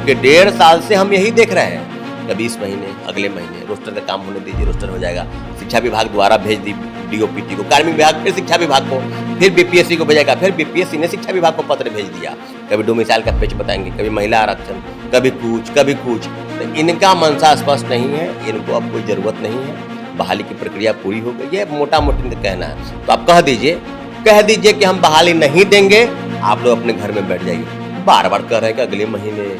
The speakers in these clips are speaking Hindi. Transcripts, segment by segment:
क्योंकि 1.5 साल से हम यही देख रहे हैं, कभी इस महीने, अगले महीने रोस्टर का काम होने दीजिए, रोस्टर हो जाएगा। शिक्षा विभाग द्वारा भेज दी डीओपीटी को, कार्मिक विभाग फिर शिक्षा विभाग को, फिर बीपीएससी को भेजेगा, फिर बीपीएससी ने शिक्षा विभाग को पत्र भेज दिया। कभी डोमिसाइल का पेज बताएंगे, कभी महिला आरक्षण, कभी कुछ। तो इनका मंशा स्पष्ट नहीं है, इनको अब कोई ज़रूरत नहीं है, बहाली की प्रक्रिया पूरी हो गई है, मोटा मोटी इनका कहना है। तो आप कह दीजिए कि हम बहाली नहीं देंगे, आप लोग अपने घर में बैठ जाइए। बार बार कह रहे हैं कि अगले महीने,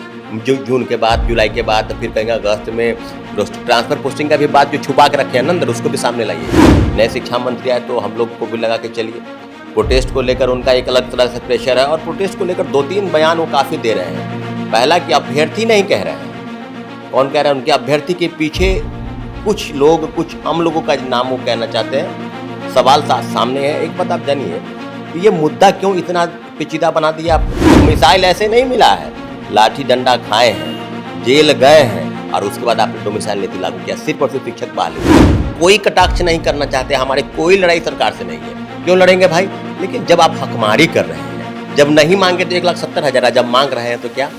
जून के बाद, जुलाई के बाद, फिर कहेंगे अगस्त में ट्रांसफर पोस्टिंग का भी बात जो छुपा के रखे हैं ना अंदर, उसको भी सामने लाइए। नए शिक्षा मंत्री आए तो हम लोग को भी लगा के चलिए। प्रोटेस्ट को लेकर उनका एक अलग तरह से प्रेशर है, और प्रोटेस्ट को लेकर 2-3 बयान वो काफ़ी दे रहे हैं। पहला कि अभ्यर्थी नहीं कह रहे हैं, कौन कह रहे हैं? उनके अभ्यर्थी के पीछे कुछ लोग, कुछ हम लोगों का नाम वो कहना चाहते हैं। सवाल सामने है। एक बात आप जानिए कि ये मुद्दा क्यों इतना पेचीदा बना दिया आपने? मिसाइल ऐसे नहीं मिला है, लाठी डंडा खाए हैं, जेल गए हैं, और उसके बाद आपने डोमिसाइल नीति लागू किया, सिर्फ और सिर्फ शिक्षक बहाली। कोई कटाक्ष नहीं करना चाहते, हमारे कोई लड़ाई सरकार से नहीं है। क्यों लड़ेंगे भाई? लेकिन जब आप हकमारी कर रहे हैं, जब नहीं मांगे तो 1,70,000, जब मांग रहे हैं तो क्या?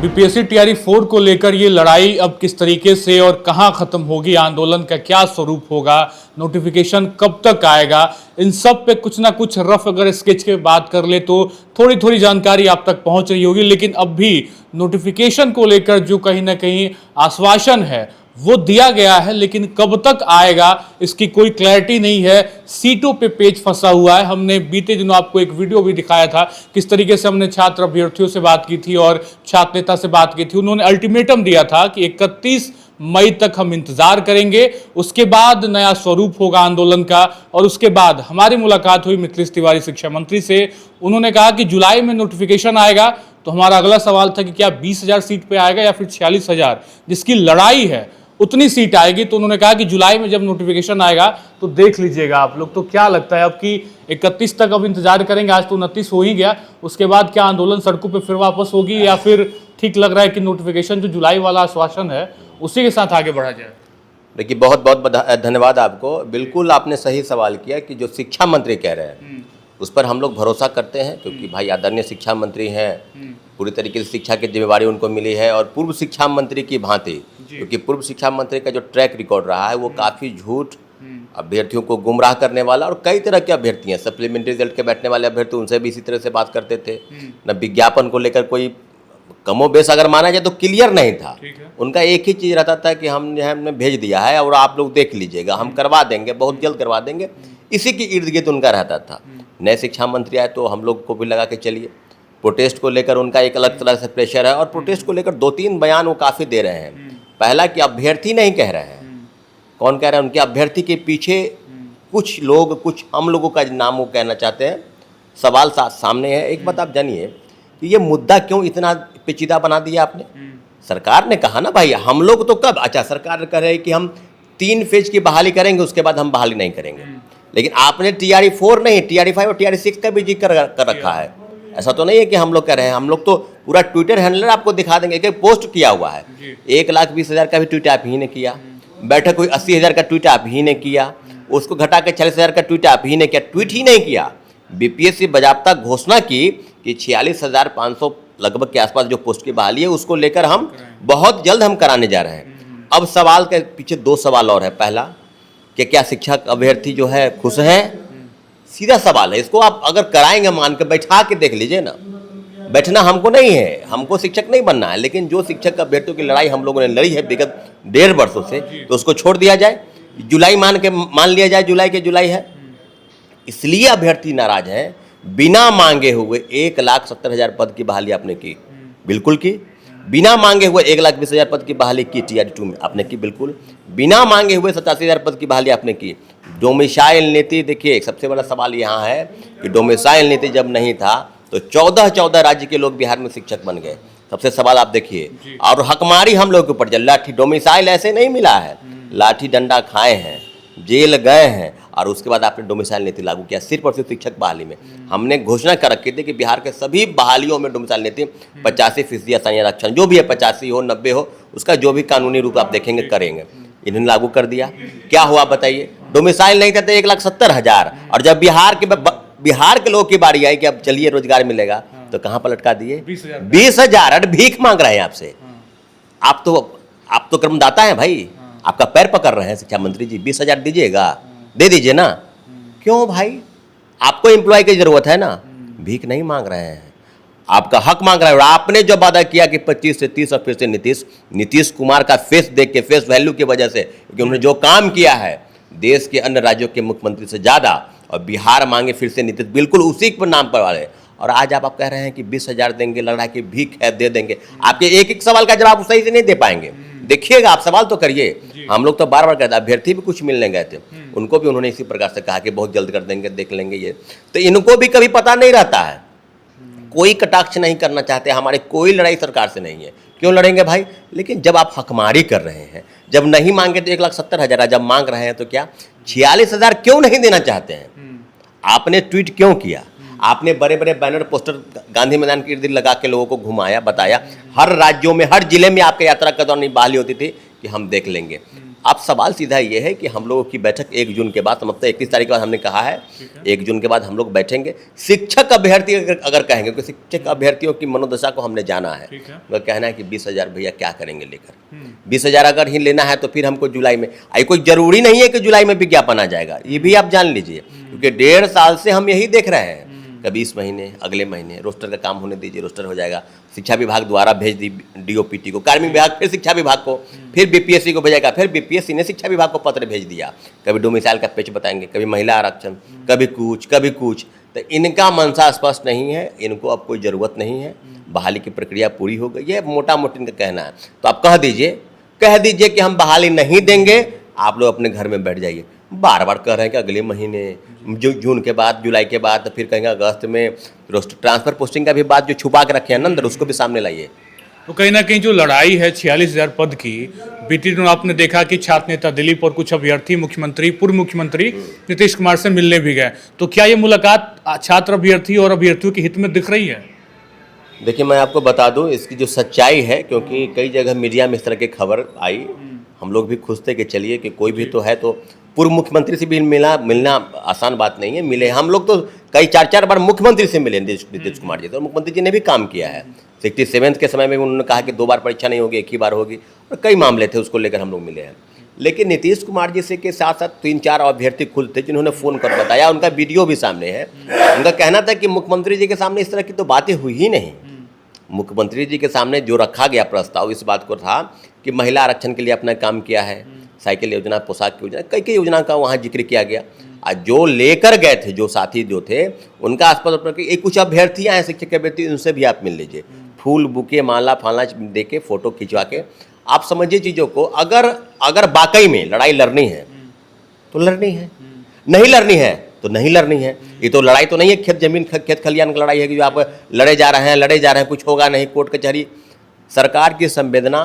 बीपीएससी टीआरई 4 को लेकर ये लड़ाई अब किस तरीके से और कहां खत्म होगी, आंदोलन का क्या स्वरूप होगा, नोटिफिकेशन कब तक आएगा, इन सब पे कुछ ना कुछ रफ अगर स्केच के बात कर ले तो थोड़ी थोड़ी जानकारी आप तक पहुंच रही होगी। लेकिन अब भी नोटिफिकेशन को लेकर जो कहीं ना कहीं आश्वासन है वो दिया गया है, लेकिन कब तक आएगा इसकी कोई क्लैरिटी नहीं है। सीटों पे पेच फंसा हुआ है। हमने बीते दिनों आपको एक वीडियो भी दिखाया था, किस तरीके से हमने छात्र अभ्यर्थियों से बात की थी और छात्र नेता से बात की थी। उन्होंने अल्टीमेटम दिया था कि 31 मई तक हम इंतजार करेंगे, उसके बाद नया स्वरूप होगा आंदोलन का। और उसके बाद हमारी मुलाकात हुई मिथिलेश तिवारी शिक्षा मंत्री से। उन्होंने कहा कि जुलाई में नोटिफिकेशन आएगा। तो हमारा अगला सवाल था कि क्या 20,000 सीट पे आएगा या फिर 46,000, जिसकी लड़ाई है उतनी सीट आएगी। तो उन्होंने कहा कि जुलाई में जब नोटिफिकेशन आएगा तो देख लीजिएगा आप लोग। तो क्या लगता है अब कि 31 तक अब इंतजार करेंगे? आज तो 29 हो ही गया, उसके बाद क्या आंदोलन सड़कों पे फिर वापस होगी, या फिर ठीक लग रहा है कि नोटिफिकेशन जो जुलाई वाला आश्वासन है उसी के साथ आगे बढ़ा जाए? देखिए, बहुत बहुत धन्यवाद आपको। बिल्कुल आपने सही सवाल किया कि जो शिक्षा मंत्री कह रहे हैं उस पर हम लोग भरोसा करते हैं, क्योंकि भाई आदरणीय शिक्षा मंत्री हैं, पूरी तरीके से शिक्षा की जिम्मेवारी उनको मिली है। और पूर्व शिक्षा मंत्री की भांति, क्योंकि पूर्व शिक्षा मंत्री का जो ट्रैक रिकॉर्ड रहा है वो काफ़ी झूठ, अभ्यर्थियों को गुमराह करने वाला, और कई तरह के अभ्यर्थी हैं, सप्लीमेंट्री रिजल्ट के बैठने वाले अभ्यर्थी, उनसे भी इसी तरह से बात करते थे। न विज्ञापन को लेकर कोई कमोबेश अगर माना जाए तो क्लियर नहीं था। उनका एक ही चीज़ रहता था कि हमने भेज दिया है और आप लोग देख लीजिएगा, हम करवा देंगे, बहुत जल्द करवा देंगे, इसी के इर्द गिर्द उनका रहता था। नए शिक्षा मंत्री आए तो हम लोग को भी लगा के चलिए। प्रोटेस्ट को लेकर उनका एक अलग तरह से प्रेशर है, और प्रोटेस्ट को लेकर 2-3 बयान वो काफ़ी दे रहे हैं। पहला कि अभ्यर्थी नहीं कह रहे हैं, कौन कह रहे हैं? उनके अभ्यर्थी के पीछे कुछ लोग, कुछ हम लोगों का नाम वो कहना चाहते हैं। सवाल सामने है। एक बात आप जानिए कि ये मुद्दा क्यों इतना पेचीदा बना दिया आपने? सरकार ने कहा ना भाई, हम लोग तो कब, अच्छा सरकार कह रहे हैं कि हम 3 फेज की बहाली करेंगे, उसके बाद हम बहाली नहीं करेंगे। लेकिन आपने टीआरई 4 नहीं, टीआरई 5 और टीआरई 6 का भी जिक्र कर रखा है। ऐसा तो नहीं है कि हम लोग कह रहे हैं, हम लोग तो पूरा ट्विटर हैंडलर आपको दिखा देंगे कि पोस्ट किया हुआ है। 1,20,000 का भी ट्वीट आप ही ने किया, बैठक हुई 80,000 का ट्वीट आप ही ने किया, उसको घटा के 40,000 का ट्वीट आप ही ने किया। ट्वीट ही नहीं किया, बीपीएससी बाजाबता घोषणा की कि 46,500 लगभग के आसपास जो पोस्ट की बहाली है उसको लेकर हम बहुत जल्द हम कराने जा रहे हैं। अब सवाल के पीछे 2 सवाल और है। पहला कि क्या शिक्षक अभ्यर्थी जो है खुश हैं? सीधा सवाल है। इसको आप अगर कराएंगे, मान के बैठा के देख लीजिए ना। बैठना हमको नहीं है, हमको शिक्षक नहीं बनना है, लेकिन जो शिक्षक अभ्यर्थियों की लड़ाई हम लोगों ने लड़ी है विगत 1.5 वर्षों से, तो उसको छोड़ दिया जाए। जुलाई मान लिया जाए, जुलाई के जुलाई है। इसलिए अभ्यर्थी नाराज हैं। बिना मांगे हुए 1,70,000 पद की बहाली आपने की, बिल्कुल की। बिना मांगे हुए 1,20,000 पद की बहाली की टीआरई 2 में आपने की, बिल्कुल। बिना मांगे हुए 87,000 पद की बहाली आपने की। डोमिसाइल नीति, देखिए सबसे बड़ा सवाल यहाँ है कि डोमिसाइल नीति जब नहीं था तो 14 राज्य के लोग बिहार में शिक्षक बन गए। सबसे सवाल आप देखिए, और हकमारी हम लोग के ऊपर चल। लाठी डोमिसाइल ऐसे नहीं मिला है, लाठी डंडा खाए हैं, जेल गए हैं, और उसके बाद आपने डोमिसाइल नीति लागू किया, सिर्फ और सिर्फ शिक्षक बहाली में। हमने घोषणा कर रखी थी कि बिहार के सभी बहालियों में डोमिसाइल नीति 85% अस्थायी आरक्षण, जो भी है 85 हो 90 हो, उसका जो भी कानूनी रूप आप देखेंगे करेंगे। इन्होंने लागू कर दिया। क्या हुआ बताइए? डोमिसाइल नहीं था तो 1,70,000, और जब बिहार के लोगों की बारी आई कि अब चलिए रोजगार मिलेगा, तो कहाँ पर लटका दिए? 20,000। 20,000। अरे भीख मांग रहे हैं आपसे। आप तो कर्मदाता हैं भाई, आपका पैर पकड़ रहे हैं शिक्षा मंत्री जी। 20,000 दीजिएगा, दे दीजिए ना। क्यों भाई? आपको एम्प्लॉय की जरूरत है ना, भीख नहीं मांग रहे हैं, आपका हक मांग रहे हैं। और आपने जो वादा किया कि 25 से 30 और फिर से नीतीश कुमार का फेस देख के, फेस वैल्यू की वजह से, क्योंकि उन्होंने जो काम किया है देश के अन्य राज्यों के मुख्यमंत्री से ज़्यादा, और बिहार मांगे फिर से नीतीश, बिल्कुल उसी पर नाम पर वाले। और आज आप कह रहे हैं कि 20,000 देंगे, लग रहा है कि भीख है, दे देंगे। आपके एक एक सवाल का जवाब सही से नहीं दे पाएंगे। देखिएगा, आप सवाल तो करिए। हम लोग तो बार बार कहते, अभ्यर्थी भी कुछ मिलने गए थे, उनको भी उन्होंने इसी प्रकार से कहा कि बहुत जल्द कर देंगे, देख लेंगे ये। तो इनको भी कभी पता नहीं रहता है, कोई कटाक्ष नहीं करना चाहते। हमारी कोई लड़ाई सरकार से नहीं है, क्यों लड़ेंगे भाई? लेकिन जब आप हकमारी कर रहे हैं, जब नहीं मांगे तो 1,70,000, जब मांग रहे हैं तो क्या 46,000 क्यों नहीं देना चाहते हैं? आपने ट्वीट क्यों किया? आपने बड़े बड़े बैनर पोस्टर गांधी मैदान के इर्द गिर्द लगा के लोगों को घुमाया, बताया। हर राज्यों में, हर जिले में आपके यात्रा के दौरान बहाली होती थी कि हम देख लेंगे। अब सवाल सीधा ये है कि हम लोगों की बैठक 1 जून के बाद, मतलब 31 तारीख के बाद हमने कहा है 1 जून के बाद हम लोग बैठेंगे। शिक्षक अभ्यर्थी अगर कहेंगे, क्योंकि शिक्षक अभ्यर्थियों की मनोदशा को हमने जाना है, वह कहना है कि 20,000 भैया क्या करेंगे लेकर। 20,000 अगर ही लेना है तो फिर हमको जुलाई में, कोई जरूरी नहीं है कि जुलाई में विज्ञापन आ जाएगा, ये भी आप जान लीजिए। क्योंकि 1.5 साल से हम यही देख रहे हैं, कभी इस महीने, अगले महीने रोस्टर का काम होने दीजिए, रोस्टर हो जाएगा। शिक्षा विभाग द्वारा भेज दी डीओपीटी को, कार्मिक विभाग फिर शिक्षा विभाग को, फिर बीपीएससी को भेजेगा, फिर बीपीएससी ने शिक्षा विभाग को पत्र भेज दिया। कभी डोमिसाइल का पेच बताएंगे, कभी महिला आरक्षण, कभी कुछ। तो इनका मनसा स्पष्ट नहीं है, इनको अब कोई ज़रूरत नहीं है, बहाली की प्रक्रिया पूरी हो गई है, मोटा मोटी इनका कहना है। तो आप कह दीजिए कि हम बहाली नहीं देंगे, आप लोग अपने घर में बैठ जाइए। बार बार कह रहे हैं कि अगले महीने, जून के बाद, जुलाई के बाद, तो फिर कहेंगे अगस्त में। ट्रांसफर पोस्टिंग का भी बात जो छुपा के रखे हैं ना अंदर, उसको भी सामने लाइए। तो कहीं ना कहीं जो लड़ाई है 46,000 पद की, बीते दिनों आपने देखा कि छात्र नेता दिलीप और कुछ अभ्यर्थी पूर्व मुख्यमंत्री नीतीश कुमार से मिलने भी गए। तो क्या ये मुलाकात छात्र अभ्यर्थी और अभ्यर्थियों के हित में दिख रही है? देखिए, मैं आपको बता दूं इसकी जो सच्चाई है, क्योंकि कई जगह मीडिया में इस तरह की खबर आई, हम लोग भी खुश थे कि चलिए कि कोई भी तो है। तो पूर्व मुख्यमंत्री से भी मिलना आसान बात नहीं है। मिले हम लोग तो कई 4 बार मुख्यमंत्री से मिले, नीतीश कुमार जी। तो मुख्यमंत्री जी ने भी काम किया है। 67 के समय में उन्होंने कहा कि 2 बार परीक्षा नहीं होगी, 1 ही बार होगी, और कई मामले थे, उसको लेकर हम लोग मिले हैं। लेकिन नीतीश कुमार जी से के साथ साथ 3-4 अभ्यर्थी खुद थे जिन्होंने फ़ोन कर बताया, उनका वीडियो भी सामने है। उनका कहना था कि मुख्यमंत्री जी के सामने इस तरह की तो बातें हुई ही नहीं। मुख्यमंत्री जी के सामने जो रखा गया प्रस्ताव इस बात को था कि महिला आरक्षण के लिए अपना काम किया है, साइकिल योजना, पोशाक की योजना, कई योजना का वहाँ जिक्र किया गया। और जो लेकर गए थे, जो साथी जो थे, उनका आसपास कुछ अभ्यर्थियाँ हैं, शिक्षक अभ्यर्थी, उनसे भी आप मिल लीजिए। फूल, बुके, माला फाला दे के, फोटो खिंचवा के आप समझिए चीज़ों को। अगर वाकई में लड़ाई लड़नी है तो लड़नी है, नहीं लड़नी है तो नहीं लड़नी है। ये तो लड़ाई तो नहीं है खेत जमीन, खेत खलियान की लड़ाई है कि जो आप लड़े जा रहे हैं, कुछ होगा नहीं, कोर्ट कचहरी। सरकार की संवेदना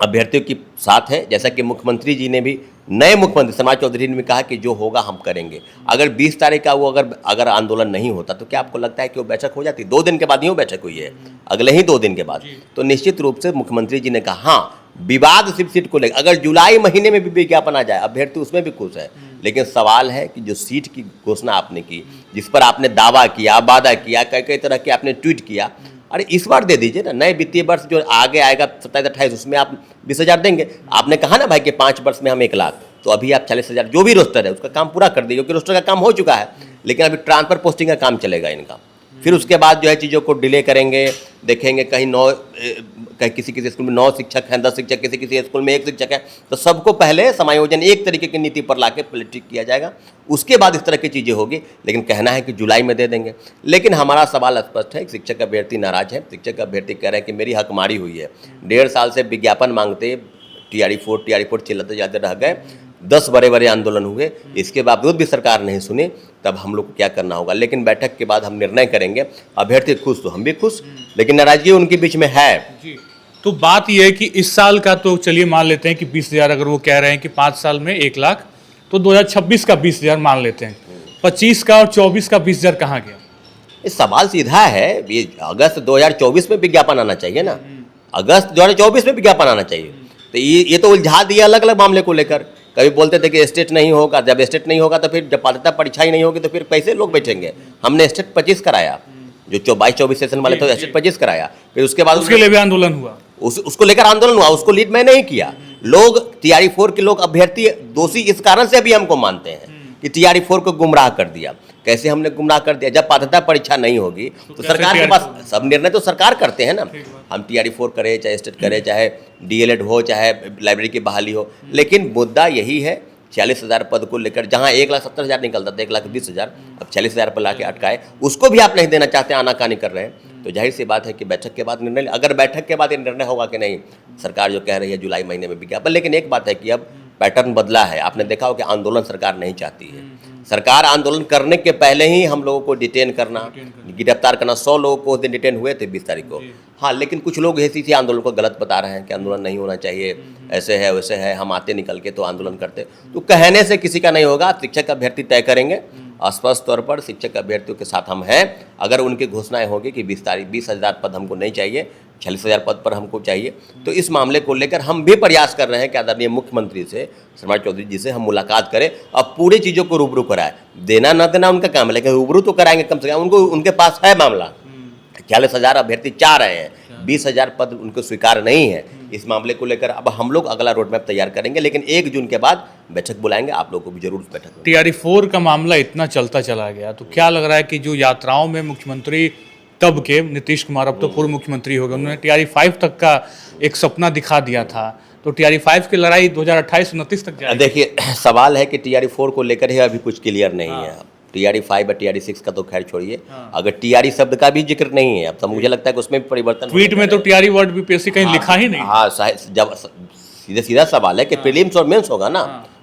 अभ्यर्थियों के साथ है, जैसा कि मुख्यमंत्री जी ने भी, नए मुख्यमंत्री समाज चौधरी ने भी कहा कि जो होगा हम करेंगे। अगर 20 तारीख का वो अगर आंदोलन नहीं होता तो क्या आपको लगता है कि वो बैठक हो जाती? 2 दिन के बाद ही वो बैठक हुई है, अगले ही 2 दिन के बाद। तो निश्चित रूप से मुख्यमंत्री जी ने कहा, हाँ, विवाद सिर्फ सीट को लेकर, अगर जुलाई महीने में भी विज्ञापन आ जाए, अभ्यर्थी उसमें भी खुश है। लेकिन सवाल है कि जो सीट की घोषणा आपने की, जिस पर आपने दावा किया, वादा किया, कई तरह के आपने ट्वीट किया, अरे इस बार दे दीजिए ना। नए वित्तीय वर्ष जो आगे आएगा 27-28, उसमें आप 20,000 देंगे। आपने कहा ना भाई कि 5 वर्ष में हम 1 लाख, तो अभी आप 40,000 जो भी रोस्टर है उसका काम पूरा कर दीजिए, क्योंकि रोस्टर का काम हो चुका है। लेकिन अभी ट्रांसफर पोस्टिंग का काम चलेगा इनका। फिर उसके बाद जो है चीज़ों को डिले करेंगे, देखेंगे कहीं किसी स्कूल में 9 शिक्षक हैं, 10 शिक्षक, किसी स्कूल में 1 शिक्षक है, तो सबको पहले समायोजन एक तरीके की नीति पर लाके ठीक किया जाएगा, उसके बाद इस तरह की चीज़ें होगी। लेकिन कहना है कि जुलाई में दे देंगे। लेकिन हमारा सवाल स्पष्ट है, शिक्षक अभ्यर्थी नाराज है। शिक्षक अभ्यर्थी कह रहे हैं कि मेरी हकमारी हुई है, 1.5 साल से विज्ञापन मांगते, TRE4 चिल्लाते जाते रह गए, 10 बड़े आंदोलन हुए, इसके बावजूद भी सरकार नहीं सुनी। तब हम लोग को क्या करना होगा? लेकिन बैठक के बाद हम निर्णय करेंगे। अभ्यर्थी खुश तो हम भी खुश, लेकिन नाराजगी उनके बीच में है। जी, तो बात यह है कि इस साल का तो चलिए मान लेते हैं कि 20,000, अगर वो कह रहे हैं कि 5 साल में 1 लाख, तो 2026 का 20,000 मान लेते हैं। 25 का और 24 का 20,000 कहाँ गया? इस सवाल सीधा है, ये अगस्त 2024 में विज्ञापन आना चाहिए ना, अगस्त 2024 में विज्ञापन आना चाहिए। तो ये तो उलझा दिया अलग अलग मामले को लेकर। कभी बोलते थे कि स्टेट नहीं होगा, जब स्टेट नहीं होगा तो फिर जब पात्रता परीक्षा ही नहीं होगी तो फिर कैसे लोग बैठेंगे। हमने स्टेट 25 कराया, जो 22-24 सेशन वाले तो एसिड परचेज कराया, फिर उसके बाद उसके लिए भी आंदोलन हुआ। उसको लेकर आंदोलन हुआ, उसको लीड मैं नहीं किया। लोग टीआरई 4 के लोग अभ्यर्थी दोषी इस कारण से अभी हमको मानते हैं कि टीआरई 4 को गुमराह कर दिया। कैसे हमने गुमराह कर दिया? जब पात्रता परीक्षा नहीं होगी तो सरकार के पास सब निर्णय तो सरकार करते हैं ना। हम टीआरई 4 करें, चाहे स्टेट करें, चाहे डीएलएड हो, चाहे लाइब्रेरी की बहाली हो, लेकिन मुद्दा यही है 46,000 पद को लेकर, जहां 1,70,000 निकलता था, 1,20,000, अब 40,000 पर लाके अटकाए, उसको भी आप नहीं देना चाहते, आनाकानी कर रहे हैं। तो जाहिर सी बात है कि बैठक के बाद निर्णय, अगर बैठक के बाद ये निर्णय होगा कि नहीं, सरकार जो कह रही है जुलाई महीने में विज्ञापन, लेकिन एक बात है कि अब पैटर्न बदला है। आपने देखा हो कि आंदोलन सरकार नहीं चाहती है। सरकार आंदोलन करने के पहले ही हम लोगों को डिटेन करना, गिरफ्तार करना। 100 लोग को उस दिन डिटेन हुए थे 20 तारीख को। हाँ, लेकिन कुछ लोग इसी आंदोलन को गलत बता रहे हैं कि आंदोलन नहीं होना चाहिए, ऐसे है वैसे है, हम आते निकल के तो आंदोलन करते। तो कहने से किसी का नहीं होगा। शिक्षक अभ्यर्थी तय करेंगे, स्पष्ट तौर पर शिक्षक अभ्यर्थियों के साथ हम हैं। अगर उनकी घोषणाएं होगी कि 20,000 पद हमको नहीं चाहिए, 46,000 पद पर हमको चाहिए, तो इस मामले को लेकर हम भी प्रयास कर रहे हैं कि आदरणीय मुख्यमंत्री से, शर्मा चौधरी जी से हम मुलाकात करें और पूरी चीज़ों को रूबरू कराएं। देना न देना उनका काम है, लेकिन रूबरू तो कराएंगे कम से कम। उनको उनके पास है मामला, 40,000 अभ्यर्थी चाह रहे हैं, 20,000 पद उनको स्वीकार नहीं है। इस मामले को लेकर अब हम लोग अगला रोड मैप तैयार करेंगे, लेकिन 1 जून के बाद बैठक बुलाएंगे, आप लोगों को भी जरूर बैठक में। टीआरई 4 का मामला इतना चलता चला गया, तो क्या लग रहा है कि जो यात्राओं में मुख्यमंत्री तब के नीतीश कुमार, अब तो पूर्व मुख्यमंत्री हो गए, उन्होंने टीआरई 5 तक का एक सपना दिखा दिया था, तो टीआरई 5 की लड़ाई 2028-29 तक जाएगी। देखिए, सवाल है कि टीआरई 4 को लेकर ही अभी कुछ क्लियर नहीं है। टीआरई 5 और टीआरई 6 का तो खैर छोड़िए, अगर टीआरई शब्द का भी जिक्र नहीं है अब तो मुझे लगता है कि उसमें भी परिवर्तन। ट्वीट में तो टीआरई वर्ड बीपीएससी कहीं लिखा ही नहीं। हाँ, जब सीधा सवाल है कि प्रीलिम्स और मेंस होगा ना,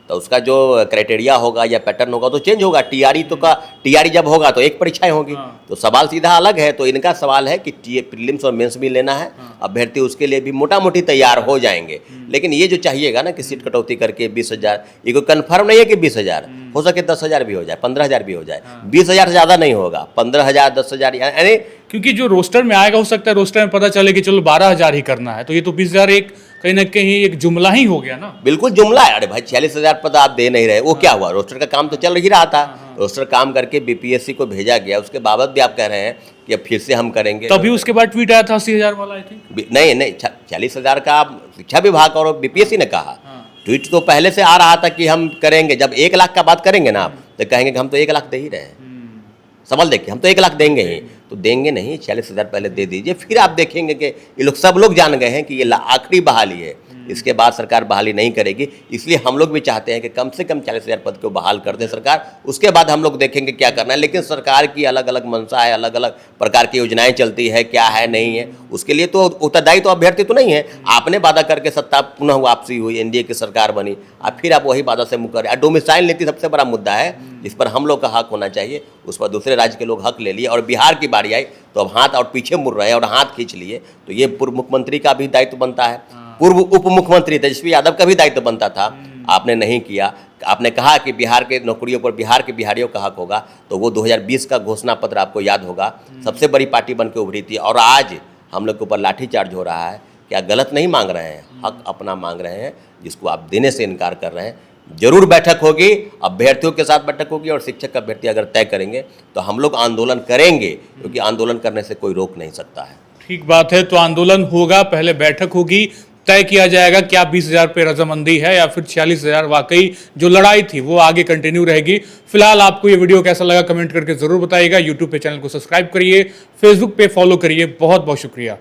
तो उसका जो क्राइटेरिया होगा या पैटर्न होगा तो चेंज होगा। टीआरई जब होगा तो एक परीक्षाएं होगी, तो सवाल सीधा अलग है। तो इनका सवाल है कि प्रीलिम्स और मेंस भी लेना है, अभ्यर्थी उसके लिए भी मोटा मोटी तैयार हो जाएंगे। लेकिन ये जो चाहिएगा ना कि सीट कटौती करके 20,000, ये कोई कन्फर्म नहीं है कि 20,000 हो सके, 10,000 भी हो जाए, 15,000 भी हो जाए, 20,000 से ज़्यादा नहीं होगा, 15,000, 10,000, यानी क्योंकि जो रोस्टर में आएगा, हो सकता है रोस्टर में पता चले कि चलो 12,000 ही करना है, तो ये तो 20,000 एक कहीं ना कहीं एक जुमला ही हो गया ना। बिल्कुल जुमला है। अरे भाई, 46,000 पद आप दे नहीं रहे, वो क्या हुआ? रोस्टर का काम तो चल ही रहा था। रोस्टर काम करके बीपीएससी को भेजा गया, उसके बाबत भी आप कह रहे हैं कि अब फिर से हम करेंगे। तभी उसके बाद ट्वीट आया था 80,000 वाला, आई थिंक। नहीं, 46,000 का शिक्षा विभाग और बीपीएससी ने कहा। ट्वीट तो पहले से आ रहा था कि हम करेंगे। जब 1 लाख का बात करेंगे ना आप, तो कहेंगे कि हम तो 1 लाख दे ही रहे हैं। सवाल देखिए, हम तो 1 लाख देंगे ही, तो देंगे नहीं, 46,000 पहले दे दीजिए, फिर आप देखेंगे कि ये लोग सब लोग जान गए हैं कि ये आखिरी बहाली है, इसके बाद सरकार बहाली नहीं करेगी। इसलिए हम लोग भी चाहते हैं कि कम से कम 40,000 पद को बहाल कर दे सरकार, उसके बाद हम लोग देखेंगे क्या करना है। लेकिन सरकार की अलग अलग मंशा है, अलग अलग प्रकार की योजनाएं चलती है, क्या है नहीं है, उसके लिए तो उत्तरदायी तो अभ्यर्थी तो नहीं है। आपने वादा करके सत्ता पुनः वापसी हुई, एनडीए की सरकार बनी, अब फिर आप वही वादा से मुकर। डोमिसाइल नीति सबसे बड़ा मुद्दा है जिस पर हम लोग का हक होना चाहिए, उस पर दूसरे राज्य के लोग हक ले लिए, और बिहार की बारी आई तो अब हाथ और पीछे मुड़ रहे हैं और हाथ खींच लिए। तो ये पूर्व मुख्यमंत्री का भी दायित्व बनता है, पूर्व उप मुख्यमंत्री तेजस्वी यादव का भी दायित्व बनता था, आपने नहीं किया। आपने कहा कि बिहार के नौकरियों पर बिहार के बिहारियों का हक होगा, तो वो 2020 का घोषणा पत्र आपको याद होगा, सबसे बड़ी पार्टी बन के उभरी थी, और आज हम लोग के ऊपर लाठीचार्ज हो रहा है। क्या गलत नहीं मांग रहे हैं, हक अपना मांग रहे हैं, जिसको आप देने से इनकार कर रहे हैं। जरूर बैठक होगी, अभ्यर्थियों के साथ बैठक होगी, और शिक्षक अभ्यर्थी अगर तय करेंगे तो हम लोग आंदोलन करेंगे, क्योंकि आंदोलन करने से कोई रोक नहीं सकता है। ठीक बात है, तो आंदोलन होगा, पहले बैठक होगी, तय किया जाएगा क्या 20,000 पे रजामंदी है या फिर 46,000 वाकई जो लड़ाई थी वो आगे कंटिन्यू रहेगी। फिलहाल आपको ये वीडियो कैसा लगा कमेंट करके जरूर बताइएगा। यूट्यूब पे चैनल को सब्सक्राइब करिए, फेसबुक पे फॉलो करिए। बहुत बहुत शुक्रिया।